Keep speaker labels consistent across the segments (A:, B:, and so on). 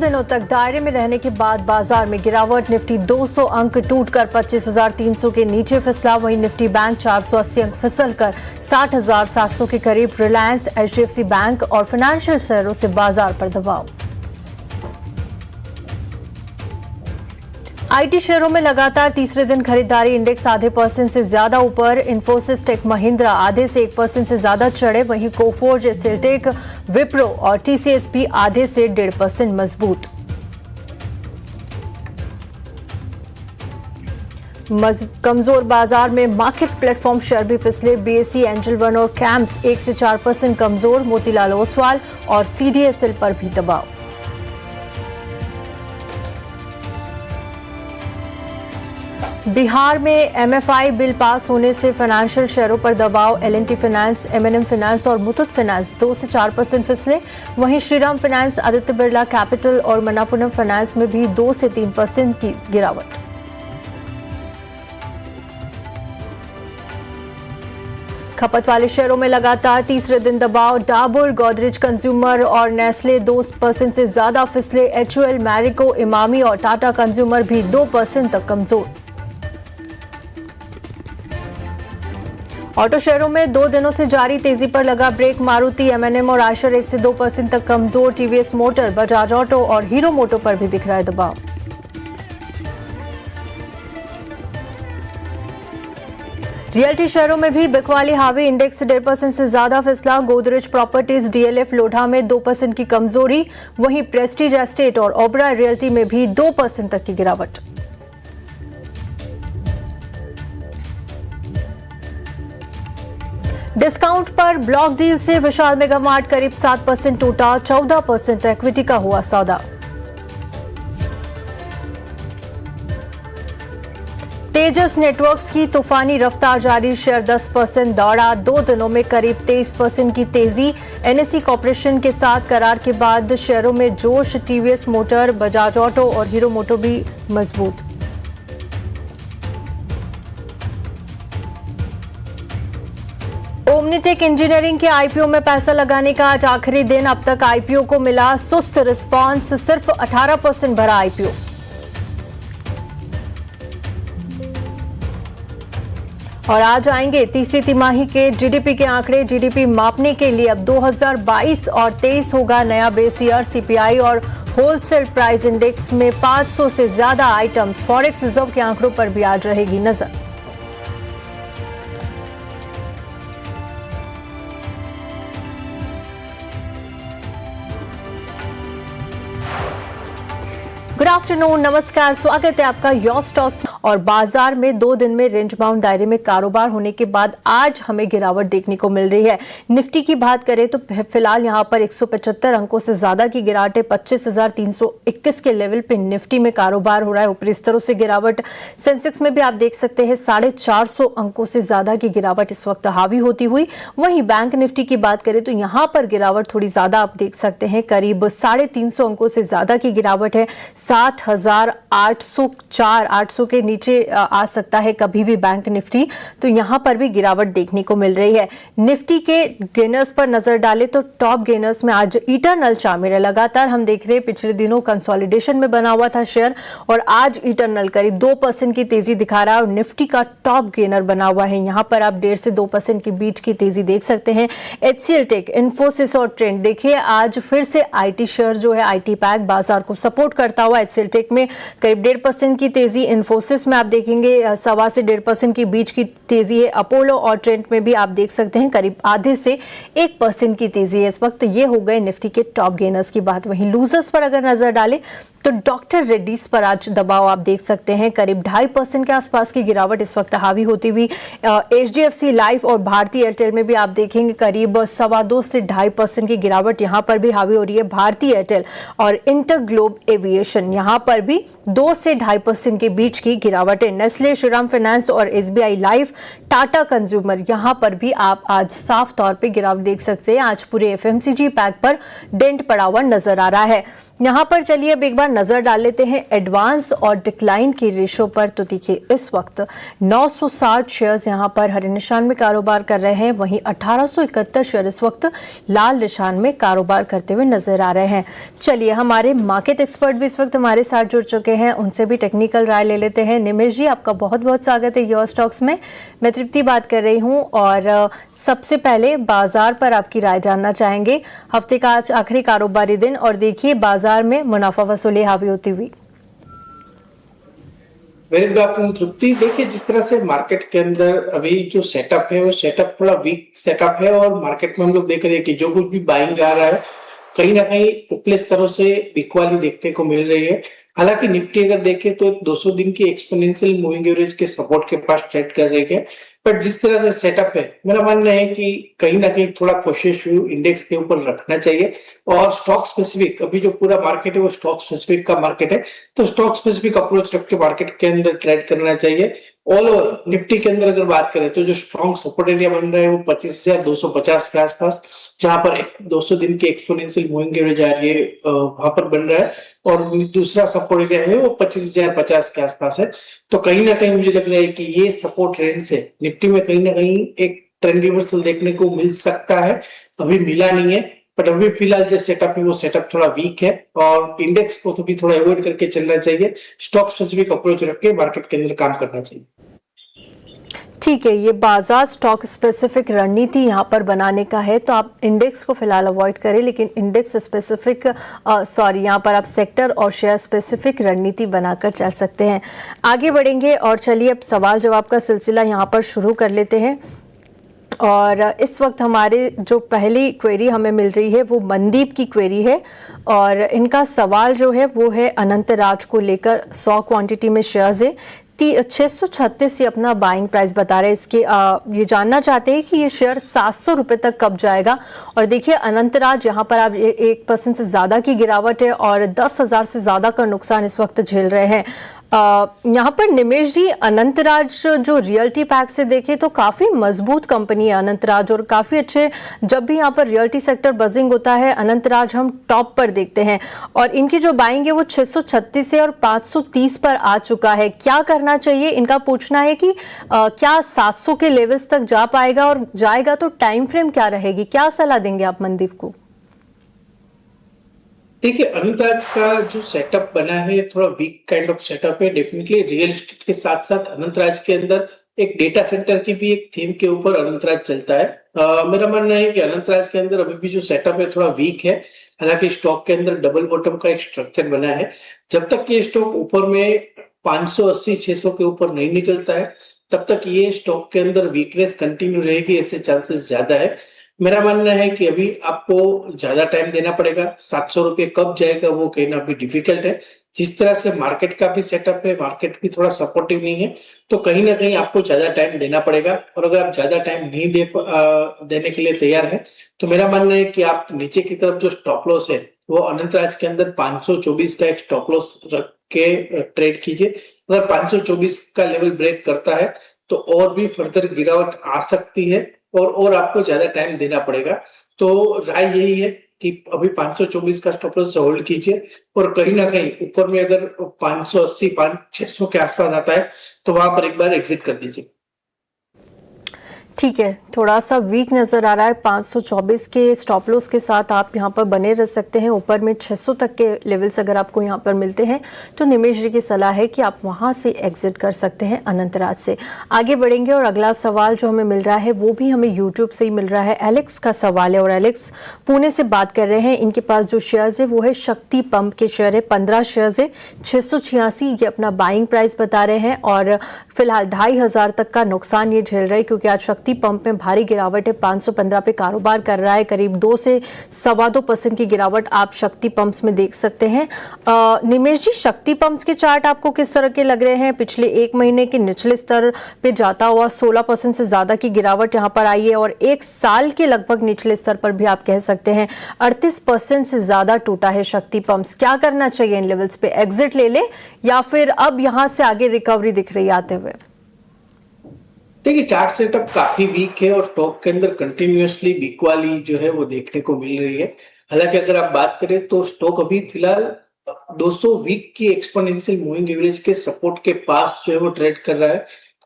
A: दिनों तक दायरे में रहने के बाद बाजार में गिरावट। निफ्टी 200 अंक टूटकर 25,300 के नीचे फिसला। वहीं निफ्टी बैंक 480 अंक फिसलकर 60,700 के करीब। रिलायंस, एचडीएफसी बैंक और फाइनेंशियल शेयरों से बाजार पर दबाव। आईटी शेयरों में लगातार तीसरे दिन खरीदारी। इंडेक्स आधे % से ज्यादा ऊपर। इंफोसिस, टेक महिंद्रा आधे से 1% से ज्यादा चढ़े। वहीं कोफोर्ज, एचसीएल, विप्रो और टीसीएस भी आधे से 1.5% मजबूत। कमजोर बाजार में मार्केट प्लेटफॉर्म शेयर भी फिसले। बीएसई, एंजल वन और कैंप्स 1 से 4% कमजोर। मोतीलाल ओसवाल और सीडीएसएल पर भी दबाव। बिहार में एमएफआई बिल पास होने से फाइनेंशियल शेयरों पर दबाव। एल&टी फाइनेंस, एमएनएम फाइनेंस और मुथूट फाइनेंस 2 से 4% फिसले। वहीं श्रीराम फाइनेंस, आदित्य बिरला कैपिटल और मनापुरम फाइनेंस में भी 2 से 3% की गिरावट। खपत वाले शेयरों में लगातार तीसरे दिन दबाव। डाबर, गोदरेज कंज्यूमर और नेस्ले 2% से ज्यादा फिसले। एचयूएल, मैरिको, इमामी और टाटा कंज्यूमर भी 2% तक कमजोर। ऑटो शेयरों में 2 दिनों से जारी तेजी पर लगा ब्रेक। मारुति, एमएनएम और आयशर 1 से 2% तक कमजोर। टीवीएस मोटर, बजाज ऑटो और हीरो मोटो पर भी दिख रहा है दबाव। रियल्टी शेयरों में भी बिकवाली हावी। इंडेक्स 1.5% से ज्यादा फिसला। गोदरेज प्रॉपर्टीज, डीएलएफ, लोढ़ा में 2% की कमजोरी। वहीं प्रेस्टीज एस्टेट और ओबराय रियल्टी में भी 2% तक की गिरावट। डिस्काउंट पर ब्लॉक डील से विशाल मेगामार्ट करीब 7% टूटा। 14% इक्विटी का हुआ सौदा। तेजस नेटवर्क्स की तूफानी रफ्तार जारी। शेयर 10% दौड़ा। 2 दिनों में करीब 23% की तेजी। एनएसई कॉर्पोरेशन के साथ करार के बाद शेयरों में जोश। टीवीएस मोटर, बजाज ऑटो और हीरो मोटो भी मजबूत। ओमनीटेक इंजीनियरिंग के आईपीओ में पैसा लगाने का आज आखिरी दिन। अब तक आईपीओ को मिला सुस्त रिस्पांस। सिर्फ 18% भरा आईपीओ। और आज आएंगे तीसरी तिमाही के जीडीपी के आंकड़े। जीडीपी मापने के लिए अब 2022 और 23 होगा नया बेस ईयर। सीपीआई और होलसेल प्राइस इंडेक्स में 500 से ज्यादा आइटम्स। फॉरेक्स रिजर्व के आंकड़ों पर भी आज रहेगी नजर। गुड आफ्टरनून, नमस्कार, स्वागत है आपका योर स्टॉक्स। और बाजार में 2 दिन में रेंज बाउंड दायरे में कारोबार होने के बाद आज हमें गिरावट देखने को मिल रही है। निफ्टी की बात करें तो फिलहाल यहां पर 175 अंकों से ज्यादा की गिरावट है। 25,321 के लेवल पे निफ्टी में कारोबार हो रहा है। ऊपरी स्तरों से गिरावट। सेंसेक्स में भी आप देख सकते हैं 450 अंकों से ज्यादा की गिरावट इस वक्त हावी होती हुई। वहीं बैंक निफ्टी की बात करें तो यहां पर गिरावट थोड़ी ज्यादा आप देख सकते हैं। करीब 350 अंकों से ज्यादा की गिरावट है। 60,804 800 के नीचे आ सकता है कभी भी बैंक निफ्टी। तो यहां पर भी गिरावट देखने को मिल रही है। निफ्टी के गेनर्स पर नजर डालें तो टॉप गेनर्स में आज इटरनल शामिल है। लगातार हम देख रहे हैं पिछले दिनों कंसोलिडेशन में बना हुआ था शेयर और आज इटरनल करीब 2% की तेजी दिखा रहा है और निफ्टी का टॉप गेनर बना हुआ है। यहां पर आप 1.5 से 2% के बीच की तेजी देख सकते हैं। एचसीएल टेक, इंफोसिस और ट्रेंड देखिए आज फिर से आईटी शेयर जो है आईटी पैक बाजार को सपोर्ट करता हुआ। एचसीएल टेक में करीब 1.5% की तेजी। इंफोसिस में आप देखेंगे 1.25 से 1.5% के बीच की तेजी है। अपोलो और ट्रेंड में भी आप देख सकते हैं करीब आधे से 1% की तेजी है इस वक्त। ये हो गए निफ्टी के टॉप गेनर्स की बात। वहीं लूजर्स पर अगर नजर डालें तो डॉक्टर रेड्डीज पर आज दबाव आप देख सकते हैं। करीब 2.5% के आसपास की गिरावट इस वक्त हावी होती हुई। एचडीएफसी लाइफ और भारती एयरटेल में भी आप देखेंगे करीब 2.25 से 2.5% की गिरावट यहां पर भी हावी हो रही है। भारती एयरटेल और इंटरग्लोब एविएशन यहां पर भी 2 से 2.5% के बीच की गिरावट है। नेस्ले, श्रीराम फाइनेंस और एसबीआई लाइफ, टाटा कंज्यूमर यहां पर भी आप आज साफ तौर पे गिरावट देख सकते हैं। आज पूरे एफएमसीजी पैक पर डेंट पड़ा हुआ नजर आ रहा है। यहाँ पर चलिए अब एक बार नजर डाल लेते हैं एडवांस और डिक्लाइन की रेशो पर। तो देखिए इस वक्त 960 शेयर्स यहाँ पर हरे निशान में कारोबार कर रहे हैं, वहीं 1871 शेयर इस वक्त लाल निशान में कारोबार करते हुए नजर आ रहे हैं। चलिए हमारे मार्केट एक्सपर्ट भी इस वक्त हमारे साथ जुड़ चुके हैं, उनसे भी टेक्निकल राय ले लेते हैं। निमेश जी, आपका बहुत बहुत स्वागत है योर स्टॉक्स में। मैं तृप्ति बात कर रही हूँ और सबसे पहले बाजार पर आपकी राय जानना चाहेंगे। हफ्ते का आज आखिरी कारोबारी दिन और देखिए बाजार में मुनाफा वसूली हावी होती हुई।
B: वेरी गुड आफ्टरनून तृप्ति। देखिए जिस तरह से मार्केट के अंदर अभी जो सेटअप है वो सेटअप थोड़ा वीक सेटअप है और मार्केट में हम लोग देख रहे हैं कि जो कुछ भी बाइंग आ रहा है कहीं ना कहीं उपले स्तरों से बिकवाली देखने को मिल रही है। हालांकि निफ्टी अगर देखें तो 200 दिन की एक्सपोनेंशियल मूविंग एवरेज के सपोर्ट के पास ट्रेड कर रही है, बट जिस तरह से सेटअप है मेरा मानना है कि कहीं ना कहीं थोड़ा कोशिश इंडेक्स के ऊपर रखना चाहिए। और स्टॉक स्पेसिफिक अभी जो पूरा मार्केट है वो स्टॉक स्पेसिफिक का मार्केट है, तो स्टॉक स्पेसिफिक अप्रोच रख के मार्केट के अंदर ट्रेड करना चाहिए। ऑल ओवर निफ्टी के अंदर अगर बात करें तो जो स्ट्रॉन्ग सपोर्ट एरिया बन रहा है वो 25,250 के आसपास, जहां पर 200 दिन की एक्सपोनेंशियल मूविंग एवरेज आ रही है वहां पर बन रहा है, और दूसरा सपोर्ट एरिया है वो 25,050 के आसपास है। तो कहीं ना कहीं मुझे लग रहा है कि ये सपोर्ट रेंज से निफ्टी में कहीं ना कहीं एक ट्रेंड रिवर्सल देखने को मिल सकता है। अभी मिला नहीं है, बट अभी फिलहाल जो सेटअप है वो सेटअप थोड़ा वीक है और इंडेक्स को तो भी थोड़ा अवॉइड करके चलना चाहिए। स्टॉक स्पेसिफिक अप्रोच रख के मार्केट के अंदर काम करना चाहिए।
A: ठीक है, ये बाजार स्टॉक स्पेसिफिक रणनीति यहाँ पर बनाने का है, तो आप इंडेक्स को फिलहाल अवॉइड करें, लेकिन इंडेक्स स्पेसिफिक यहाँ पर आप सेक्टर और शेयर स्पेसिफिक रणनीति बनाकर चल सकते हैं। आगे बढ़ेंगे और चलिए अब सवाल जवाब का सिलसिला यहाँ पर शुरू कर लेते हैं। और इस वक्त हमारे जो पहली क्वेरी हमें मिल रही है वो मनदीप की क्वेरी है और इनका सवाल जो है वो है अनंतराज को लेकर। 100 क्वांटिटी में शेयर्स है, 636 ये अपना बाइंग प्राइस बता रहे हैं। इसके ये जानना चाहते हैं कि ये शेयर 700 रुपए तक कब जाएगा। और देखिए अनंतराज यहाँ पर आप 1% से ज्यादा की गिरावट है और 10,000 से ज्यादा का नुकसान इस वक्त झेल रहे हैं। यहाँ पर निमेश जी, अनंतराज जो रियल्टी पैक से देखें तो काफी मजबूत कंपनी है अनंतराज, और काफी अच्छे, जब भी यहाँ पर रियल्टी सेक्टर बजिंग होता है अनंतराज हम टॉप पर देखते हैं। और इनकी जो बाइंग है वो 636 से और 530 पर आ चुका है। क्या करना चाहिए? इनका पूछना है कि क्या 700 के लेवल्स तक जा पाएगा, और जाएगा तो टाइम फ्रेम क्या रहेगी? क्या सलाह देंगे आप मनदीप को?
B: देखिए अनंतराज का जो सेटअप बना है थोड़ा वीक काइंड ऑफ सेटअप है। डेफिनेटली रियल एस्टेट के साथ साथ अनंतराज के अंदर एक डेटा सेंटर की भी एक थीम के ऊपर अनंतराज चलता है। मेरा मानना है कि अनंतराज के अंदर अभी भी जो सेटअप है थोड़ा वीक है। हालांकि स्टॉक के अंदर डबल बॉटम का एक स्ट्रक्चर बना है, जब तक ये स्टॉक ऊपर में 580-600 के ऊपर नहीं निकलता है तब तक ये स्टॉक के अंदर वीकनेस कंटिन्यू रहेगी, ऐसे चांसेस ज्यादा है। मेरा मानना है कि अभी आपको ज्यादा टाइम देना पड़ेगा। 700 रुपये कब जाएगा वो कहना भी डिफिकल्ट है। जिस तरह से मार्केट का भी सेटअप है, मार्केट भी थोड़ा सपोर्टिव नहीं है, तो कहीं ना कहीं आपको ज्यादा टाइम देना पड़ेगा। और अगर आप ज्यादा टाइम नहीं देने के लिए तैयार है तो मेरा मानना है कि आप नीचे की तरफ जो स्टॉप लॉस है वो अनंतराज के अंदर 524 का एक स्टॉप लॉस रख के ट्रेड कीजिए। अगर 524 का लेवल ब्रेक करता है तो और भी फर्दर गिरावट आ सकती है और आपको ज्यादा टाइम देना पड़ेगा। तो राय यही है कि अभी 524 का स्टॉप लॉस होल्ड कीजिए, और कहीं ना कहीं ऊपर में अगर 580 600 के आसपास आता है तो वहां पर एक बार एग्जिट कर दीजिए।
A: ठीक है, थोड़ा सा वीक नजर आ रहा है। 524 के स्टॉप लॉस के साथ आप यहां पर बने रह सकते हैं। ऊपर में 600 तक के लेवल्स अगर आपको यहां पर मिलते हैं तो निमेश जी की सलाह है कि आप वहां से एग्जिट कर सकते हैं अनंतराज से। आगे बढ़ेंगे और अगला सवाल जो हमें मिल रहा है वो भी हमें यूट्यूब से ही मिल रहा है। एलेक्स का सवाल है और एलेक्स पुणे से बात कर रहे हैं। इनके पास जो शेयर्स है वो है शक्ति पंप के शेयर है, 15 शेयर्स है, 686 ये अपना बाइंग प्राइस बता रहे हैं और फिलहाल 2,500 तक का नुकसान ये झेल रहे हैं, क्योंकि आज शक्ति पंप में भारी गिरावट है। 515 पे कारोबार कर रहा है, करीब 2 से 2.25% की गिरावट आप शक्ति पंप्स में देख सकते हैं। निमेश जी, शक्ति पंप्स के चार्ट आपको किस तरह के लग रहे हैं? पिछले एक महीने के निचले स्तर पे जाता हुआ 16% से ज्यादा की गिरावट यहाँ पर आई है, और एक साल के लगभग निचले स्तर पर भी आप कह सकते हैं 38% से ज्यादा टूटा है शक्ति पंप्स। क्या करना चाहिए इन लेवल्स पे? एग्जिट ले ले या फिर अब यहां से आगे रिकवरी दिख रही है आते हुए?
B: देखिए चार्ट सेटअप काफी वीक है और स्टॉक के अंदर कंटिन्यूअसली बिकवाली जो है वो देखने को मिल रही है। हालांकि अगर आप बात करें तो स्टॉक अभी फिलहाल 200 वीक की एक्सपोनेंशियल मूविंग एवरेज के सपोर्ट के पास जो है वो ट्रेड कर रहा है।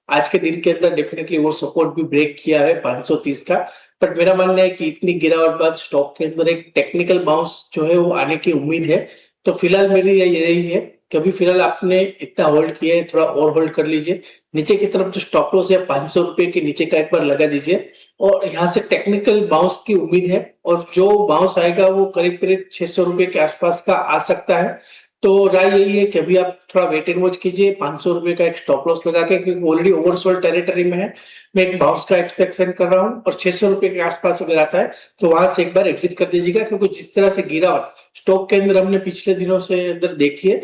B: आज के दिन के अंदर डेफिनेटली वो सपोर्ट भी ब्रेक किया है 530 का। बट मेरा मानना है कि इतनी गिरावट बाद स्टॉक के अंदर एक टेक्निकल बाउंस जो है वो आने की उम्मीद है। तो फिलहाल मेरी यही है कि अभी फिलहाल आपने इतना होल्ड किया है, थोड़ा और होल्ड कर लीजिए। नीचे की तरफ जो स्टॉप लॉस है 500 रुपए के नीचे का एक बार लगा दीजिए और यहाँ से टेक्निकल बाउंस की उम्मीद है और जो बाउंस आएगा वो करीब करीब 600 रुपए के आसपास का आ सकता है। तो राय यही है कि अभी आप थोड़ा वेट एंड वॉच कीजिए, 500 रुपए का एक स्टॉप लॉस लगा के, क्योंकि ऑलरेडी ओवरसोल्ड टेरिटरी में है। मैं एक बाउंस का एक्सपेक्टेशन कर रहा हूँ और 600 रुपए के आसपास अगर आता है तो वहां से एक बार एग्जिट कर दीजिएगा, क्योंकि जिस तरह से गिरावट स्टॉक के अंदर हमने पिछले दिनों से अंदर देखी है,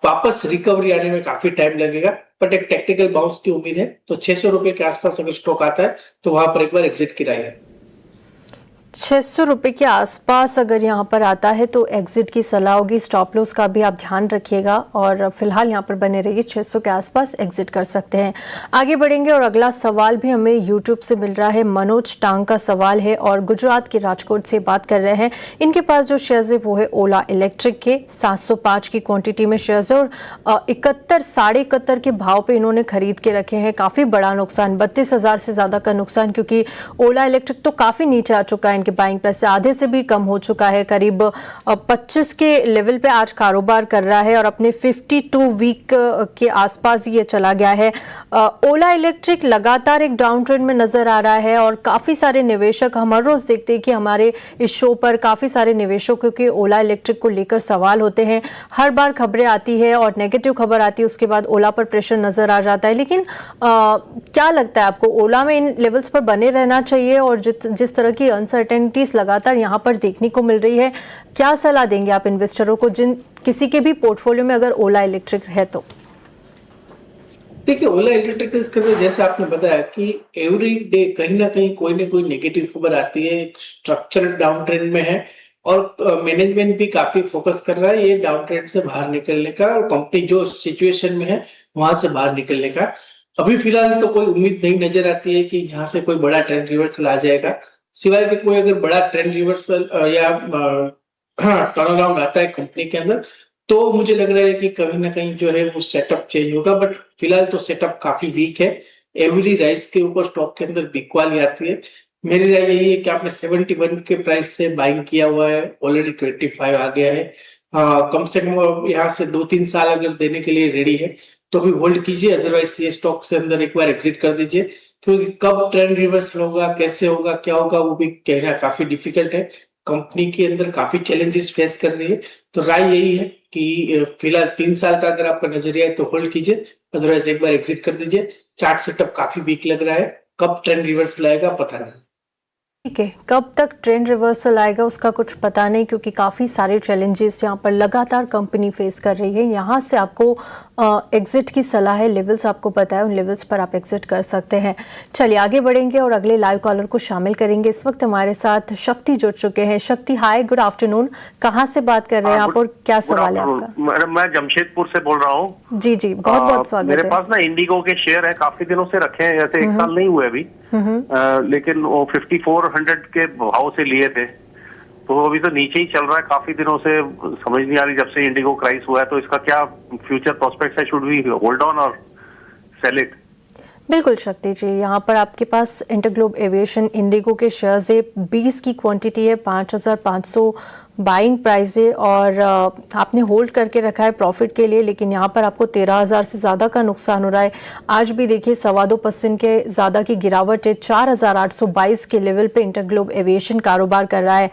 B: वापस रिकवरी आने में काफी टाइम लगेगा। बट एक टेक्निकल बाउंस की उम्मीद है, तो 600 रुपए के आसपास अगर स्टॉक आता है तो वहां पर एक बार एग्जिट की राय है।
A: 600 रुपए के आसपास अगर यहाँ पर आता है तो एग्जिट की सलाह होगी। स्टॉप लॉस का भी आप ध्यान रखिएगा और फिलहाल यहाँ पर बने रहिए, 600 के आसपास एग्जिट कर सकते हैं। आगे बढ़ेंगे और अगला सवाल भी हमें यूट्यूब से मिल रहा है। मनोज टांग का सवाल है और गुजरात के राजकोट से बात कर रहे हैं। इनके पास जो शेयर्स है वो है ओला इलेक्ट्रिक के, 705 की क्वांटिटी में शेयर्स है और 71-71.5 के भाव पे इन्होंने खरीद के रखे हैं। काफी बड़ा नुकसान, 32,000 से ज्यादा का नुकसान, क्योंकि ओला इलेक्ट्रिक तो काफी नीचे आ चुका है। इनके बाइंग प्राइस से आधे से भी कम हो चुका है, करीब 25 के लेवल पे आज कारोबार कर रहा है और अपने 52 वीक के आसपास ये चला गया है। ओला इलेक्ट्रिक लगातार एक डाउन ट्रेंड में नजर आ रहा है और काफी सारे निवेशक, हम हर रोज देखते हैं कि हमारे इस शो पर काफी सारे निवेशकों के ओला इलेक्ट्रिक को लेकर सवाल होते हैं। हर बार खबरें आती है और नेगेटिव खबर आती है, उसके बाद ओला पर प्रेशर नजर आ जाता है। लेकिन क्या लगता है आपको, ओला में इन लेवल्स पर बने रहना चाहिए? और जिस तरह की अनसर्टेनिटीज लगातार यहाँ पर देखने को मिल रही है, क्या सलाह देंगे आप इन्वेस्टरों को जिन किसी के भी पोर्टफोलियो में अगर ओला इलेक्ट्रिक है तो?
B: देखिए, ओला इलेक्ट्रिकल्स के अंदर जैसे आपने बताया कि एवरी डे कहीं ना कोई नेगेटिव खबर आती है, स्ट्रक्चरल डाउन ट्रेंड में है और मैनेजमेंट भी काफी फोकस कर रहा है ये डाउन ट्रेंड से बाहर निकलने का और कंपनी जो सिचुएशन में है वहां से बाहर निकलने का। अभी फिलहाल तो कोई उम्मीद नहीं नजर आती है कि यहाँ से कोई बड़ा ट्रेंड रिवर्सल आ जाएगा, सिवाय कि कोई अगर बड़ा ट्रेंड रिवर्सल या टर्न अराउंड आता है कंपनी के अंदर, तो मुझे लग रहा है कि कहीं ना कहीं जो है वो सेटअप चेंज होगा। बट फिलहाल तो सेटअप काफी वीक है। एवरी राइस के ऊपर स्टॉक के अंदर बिकवाली आती है। मेरी राय यही है कि आपने 71 के प्राइस से बाइंग किया हुआ है, ऑलरेडी 25 आ गया है। कम से कम यहाँ से 2-3 साल अगर देने के लिए रेडी है तो भी होल्ड कीजिए, अदरवाइज ये स्टॉक से अंदर एक बार एग्जिट कर दीजिए, क्योंकि कब ट्रेंड रिवर्सल होगा, कैसे होगा, क्या होगा, वो भी कहना काफी डिफिकल्ट है। कंपनी के अंदर काफी चैलेंजेस फेस कर रही है। तो राय यही है कि फिलहाल 3 साल का अगर आपका नजरिया है तो होल्ड कीजिए, अदरवाइज एक बार एग्जिट कर दीजिए। चार्ट सेटअप काफी वीक लग रहा है, कब ट्रेंड रिवर्सल आएगा पता नहीं।
A: ठीक है, कब तक ट्रेंड रिवर्सल आएगा उसका कुछ पता नहीं, क्योंकि काफ़ी सारे चैलेंजेस यहाँ पर लगातार कंपनी फेस कर रही है। यहाँ से आपको एग्जिट की सलाह है, लेवल्स आपको पता है, उन लेवल्स पर आप एग्जिट कर सकते हैं। चलिए आगे बढ़ेंगे और अगले लाइव कॉलर को शामिल करेंगे। इस वक्त हमारे साथ शक्ति जुड़ चुके हैं। शक्ति, हाय, गुड आफ्टरनून। कहाँ से बात कर रहे हैं आप और क्या सवाल है आपका?
C: मैडम, मैं जमशेदपुर से बोल रहा हूँ।
A: जी जी, बहुत बहुत स्वागत है।
C: मेरे पास ना इंडिगो के शेयर है, काफी दिनों से रखे हैं, जैसे 1 साल नहीं हुए अभी, लेकिन वो 5400 के भाव से लिए थे, तो अभी तो नीचे ही चल रहा है काफी दिनों से। समझ नहीं आ रही, जब से इंडिगो क्राइस हुआ है, तो इसका क्या फ्यूचर प्रोस्पेक्ट्स है? शुड वी होल्ड ऑन और सेल इट?
A: बिल्कुल शक्ति जी, यहाँ पर आपके पास इंटरग्लोब एविएशन इंडिगो के शेयर्स है, 20 की क्वांटिटी है, 5,500 बाइंग प्राइस है और आपने होल्ड करके रखा है प्रॉफिट के लिए, लेकिन यहाँ पर आपको 13,000 से ज़्यादा का नुकसान हो रहा है। आज भी देखिए 2.25% के ज़्यादा की गिरावट है, 4,822 के लेवल पे इंटरग्लोब एविएशन कारोबार कर रहा है।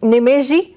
A: निमेश जी,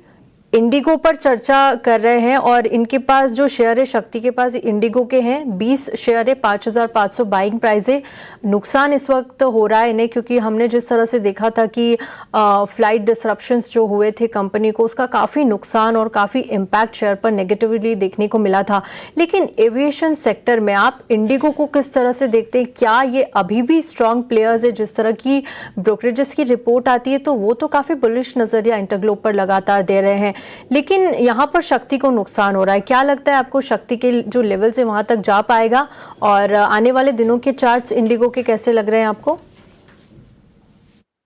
A: इंडिगो पर चर्चा कर रहे हैं और इनके पास जो शेयर है, शक्ति के पास इंडिगो के हैं 20 शेयर है, 5,500 बाइंग प्राइस है। नुकसान इस वक्त हो रहा है इन्हें, क्योंकि हमने जिस तरह से देखा था कि फ्लाइट डिसरप्शंस जो हुए थे कंपनी को, उसका काफ़ी नुकसान और काफ़ी इम्पैक्ट शेयर पर नेगेटिवली देखने को मिला था। लेकिन एविएशन सेक्टर में आप इंडिगो को किस तरह से देखते हैं? क्या ये अभी भी स्ट्रॉन्ग प्लेयर्स है? जिस तरह की ब्रोकरेजेस की रिपोर्ट आती है तो वो तो काफ़ी बुलिश नज़रिया इंटरग्लोब पर लगातार दे रहे हैं, लेकिन यहाँ पर शक्ति को नुकसान हो रहा है। क्या लगता है आपको, शक्ति के जो लेवल से वहां तक जा पाएगा? और आने वाले दिनों के चार्ट्स इंडिगो के कैसे लग रहे हैं आपको?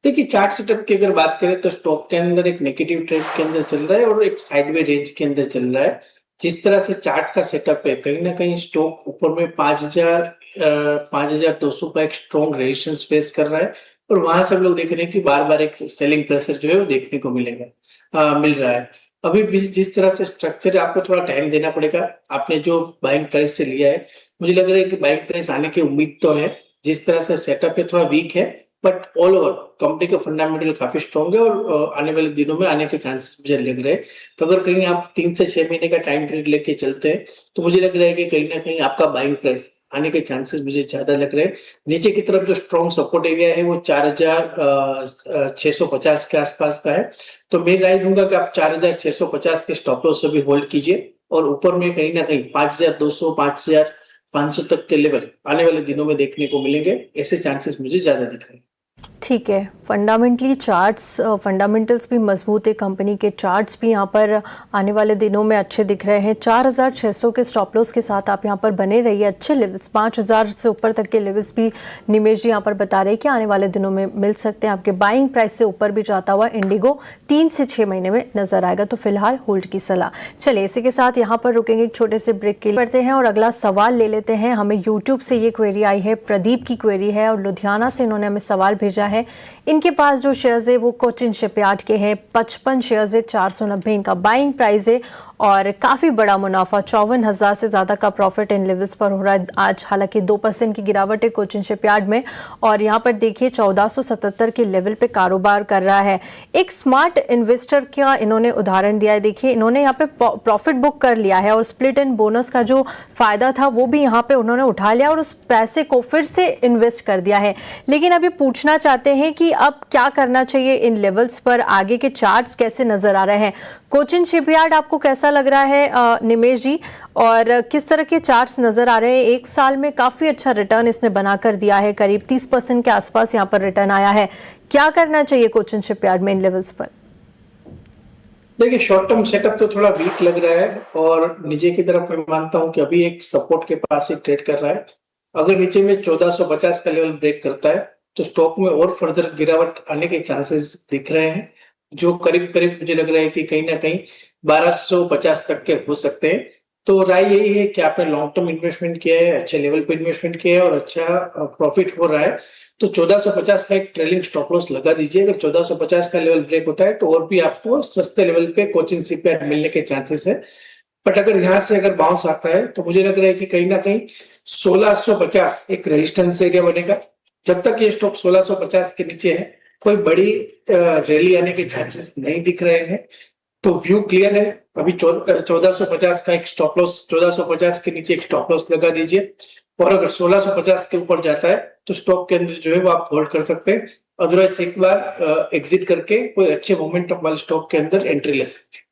B: देखिए, चार्ट सेटअप की अगर बात करें तो स्टॉक के अंदर एक नेगेटिव ट्रेंड के अंदर चल रहा है और एक साइडवे रेंज के अंदर चल रहा है। जिस तरह से चार्ट का सेटअप है, कहीं ना कहीं स्टॉक ऊपर में 5200 का एक स्ट्रॉन्ग रेजिस्टेंस फेस कर रहा है और वहां से हम लोग देख रहे हैं कि बार बार एक सेलिंग प्रेशर जो है वो देखने को मिल रहा है। अभी भी जिस तरह से स्ट्रक्चर है, आपको थोड़ा टाइम देना पड़ेगा। आपने जो बाइंग प्राइस से लिया है, मुझे लग रहा है कि बाइंग प्राइस आने की उम्मीद तो है। जिस तरह से सेटअप है थोड़ा वीक है, बट ऑल ओवर कंपनी का फंडामेंटल काफी स्ट्रॉन्ग है और आने वाले दिनों में आने के चांसेस मुझे लग रहे हैं। तो अगर कहीं आप 3 से 6 महीने का टाइम पीरियड लेके चलते हैं तो मुझे लग रहा है कि कहीं ना कहीं आपका बाइंग प्राइस आने के चांसेस मुझे ज्यादा लग रहे हैं। नीचे की तरफ जो स्ट्रॉन्ग सपोर्ट एरिया है वो 4650 के आसपास का है। तो मैं राय दूंगा कि आप 4650 के स्टॉप लॉस अभी होल्ड कीजिए और ऊपर में कहीं ना कहीं 5200 5500 तक के लेवल आने वाले दिनों में देखने को मिलेंगे। ऐसे चांसेस मुझे ज्यादा दिख रहे हैं।
A: ठीक है, फंडामेंटली चार्ट्स फंडामेंटल्स भी मजबूत है, कंपनी के चार्ट्स भी यहाँ पर आने वाले दिनों में अच्छे दिख रहे हैं। 4600 के स्टॉप लॉस के साथ आप यहाँ पर बने रहिए। अच्छे लेवल्स 5000 से ऊपर तक के लेवल्स भी निमेश जी यहाँ पर बता रहे हैं कि आने वाले दिनों में मिल सकते हैं। आपके बाइंग प्राइस से ऊपर भी जाता हुआ इंडिगो 3 से 6 महीने में नजर आएगा, तो फिलहाल होल्ड की सलाह। चलिए इसी के साथ यहाँ पर रुकेंगे, एक छोटे से ब्रेक के लिए करते हैं और अगला सवाल ले लेते हैं। हमें यूट्यूब से ये क्वेरी आई है, प्रदीप की क्वेरी है और लुधियाना से इन्होंने हमें सवाल भेजा है। इनके पास जो शेयर्स है वो कोचिन शिपयार्ड के हैं, 55 शेयर्स है, 490 इनका बाइंग प्राइस है और काफ़ी बड़ा मुनाफा 54,000 से ज़्यादा का प्रॉफिट इन लेवल्स पर हो रहा है आज। हालांकि 2% की गिरावट है कोचिन शिपयार्ड में और यहाँ पर देखिए 1477 के लेवल पे कारोबार कर रहा है। एक स्मार्ट इन्वेस्टर का इन्होंने उदाहरण दिया है। देखिए इन्होंने यहाँ पे प्रॉफिट बुक कर लिया है और स्प्लिट एंड बोनस का जो फायदा था वो भी यहाँ पे उन्होंने उठा लिया और उस पैसे को फिर से इन्वेस्ट कर दिया है। लेकिन अभी पूछना चाहते हैं कि अब क्या करना चाहिए इन लेवल्स पर, आगे के चार्ट्स कैसे नजर आ रहे हैं। कोचिन शिपयार्ड आपको कैसा लग रहा है निमेश जी, और किस तरह के चार्ट्स नजर आ रहे हैं? एक साल में काफी अच्छा रिटर्न इसने बनाकर दिया है, करीब 30% के आसपास यहाँ पर रिटर्न आया है। क्या करना चाहिए कोचिन शिपयार्ड में इन लेवल्स पर?
B: देखिए, शॉर्ट टर्म सेटअप तो थोड़ा वीक लग रहा है और नीचे की तरफ मैं मानता हूं कि अभी एक सपोर्ट के पास ही ट्रेड कर रहा है। अगर नीचे में 1450 का लेवल ब्रेक करता है तो स्टॉक में और फर्दर गिरावट आने के चांसेस दिख रहे हैं, जो करीब करीब मुझे लग रहा है कि कहीं ना कहीं 1250 तक के हो सकते हैं। तो राय यही है कि आपने लॉन्ग टर्म इन्वेस्टमेंट किया है, अच्छे लेवल पे इन्वेस्टमेंट किया है और अच्छा प्रॉफिट हो रहा है, तो 1450 का एक ट्रेलिंग स्टॉप लॉस लगा दीजिए। अगर 1450 का लेवल ब्रेक होता है तो और भी आपको सस्ते लेवल पे कोचिंग शिपयार्ड मिलने के चांसेस है। बट अगर यहाँ से अगर बाउंस आता है तो मुझे लग रहा है कि कहीं ना कहीं 1650 एक रेजिस्टेंस एरिया बनेगा। जब तक ये स्टॉक 1650 के नीचे है, कोई बड़ी रैली आने के चांसेस नहीं दिख रहे हैं। तो व्यू क्लियर है। अभी 1450 का एक स्टॉप लॉस, 1450 के नीचे एक स्टॉप लॉस लगा दीजिए और अगर 1650 के ऊपर जाता है तो स्टॉक के अंदर जो है वो आप होल्ड कर सकते हैं। अदरवाइज एक बार एग्जिट करके कोई अच्छे मोमेंटम वाले स्टॉक के अंदर एंट्री ले सकते हैं।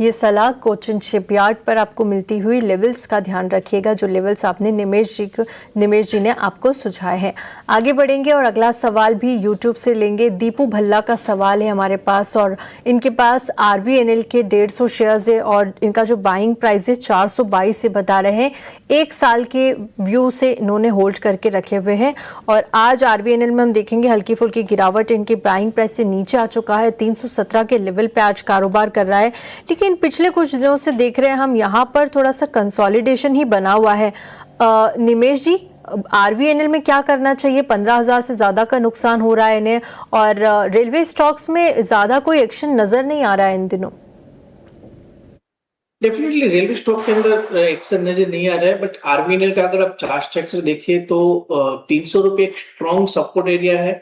A: ये सलाह कोचिन शिपयार्ड पर आपको मिलती हुई। लेवल्स का ध्यान रखिएगा, जो लेवल्स आपने निमेश जी ने आपको सुझाए हैं। आगे बढ़ेंगे और अगला सवाल भी यूट्यूब से लेंगे। दीपू भल्ला का सवाल है हमारे पास और इनके पास RVNL के 150 शेयर्स है और इनका जो बाइंग प्राइस है 422 से बता रहे हैं। एक साल के व्यू से इन्होंने होल्ड करके रखे हुए हैं और आज RVNL में हम देखेंगे हल्की फुल्की गिरावट इनके बाइंग प्राइस से नीचे आ चुका है, 317 के लेवल पे आज कारोबार कर रहा है। लेकिन पिछले कुछ दिनों से देख रहे हैं हम यहाँ पर थोड़ा सा कंसोलिडेशन ही बना हुआ है। निमेश जी, RVNL में क्या करना चाहिए? 15,000 से ज्यादा का नुकसान हो रहा है इन्हें और रेलवे स्टॉक्स में ज्यादा कोई एक्शन नजर नहीं आ रहा है इन दिनों।
B: डेफिनेटली रेलवे स्टॉक के अंदर एक्शन नजर नहीं आ रहा है, बट RVNL का अगर आप चार्ट स्ट्रक्चर देखिए तो 300 रुपए एक स्ट्रॉन्ग सपोर्ट एरिया है,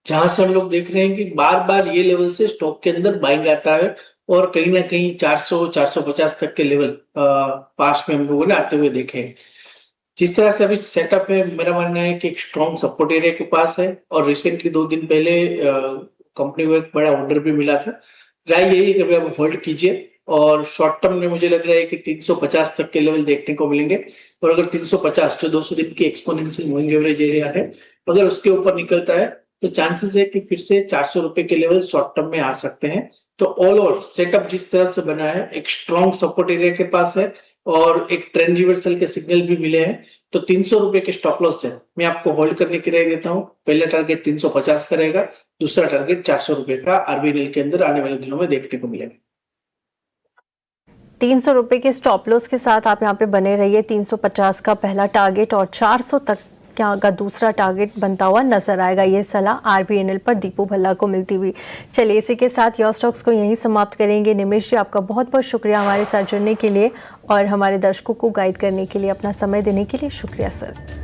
B: जहां से हम लोग देख रहे हैं कि बार बार ये लेवल से स्टॉक के अंदर बाइंग आता है और कहीं ना कहीं 400-450 तक के लेवल पास में हम लोगों ने आते हुए देखे हैं। जिस तरह से अभी सेटअप है, मेरा मानना है कि एक स्ट्रॉन्ग सपोर्ट एरिया के पास है और रिसेंटली 2 दिन पहले कंपनी को एक बड़ा ऑर्डर भी मिला था। राय यही है कि अभी आप होल्ड कीजिए और शॉर्ट टर्म में मुझे लग रहा है कि 350 तक के लेवल देखने को मिलेंगे और अगर 350 जो 200 दिन की एक्सपोनेंशियल मूविंग एवरेज एरिया है, अगर उसके ऊपर निकलता है तो चांसेस है कि फिर से 400 रुपए के लेवल शॉर्ट टर्म में आ सकते हैं। तो ऑल ओवर सेटअप जिस तरह से बना है, एक स्ट्रॉन्ग सपोर्ट एरिया के पास है, और एक ट्रेंड रिवर्सल के सिग्नल भी मिले हैं, तो 300 रुपए के स्टॉप लॉस से मैं आपको होल्ड करने की राय देता हूँ। पहला टारगेट 350 का रहेगा, दूसरा टारगेट 400 रुपए का आरबीएनएल के अंदर आने वाले दिनों में देखने को मिलेगा।
A: 300 रुपए के स्टॉप लॉस के साथ आप यहाँ पे बने रहिए। 350 का पहला टारगेट और 400 तक यहाँ का दूसरा टारगेट बनता हुआ नजर आएगा। ये सलाह आरबीएनएल पर दीपू भल्ला को मिलती हुई। चलिए इसी के साथ योर स्टॉक्स को यहीं समाप्त करेंगे। निमेश जी, आपका बहुत बहुत शुक्रिया हमारे साथ जुड़ने के लिए और हमारे दर्शकों को गाइड करने के लिए, अपना समय देने के लिए शुक्रिया सर।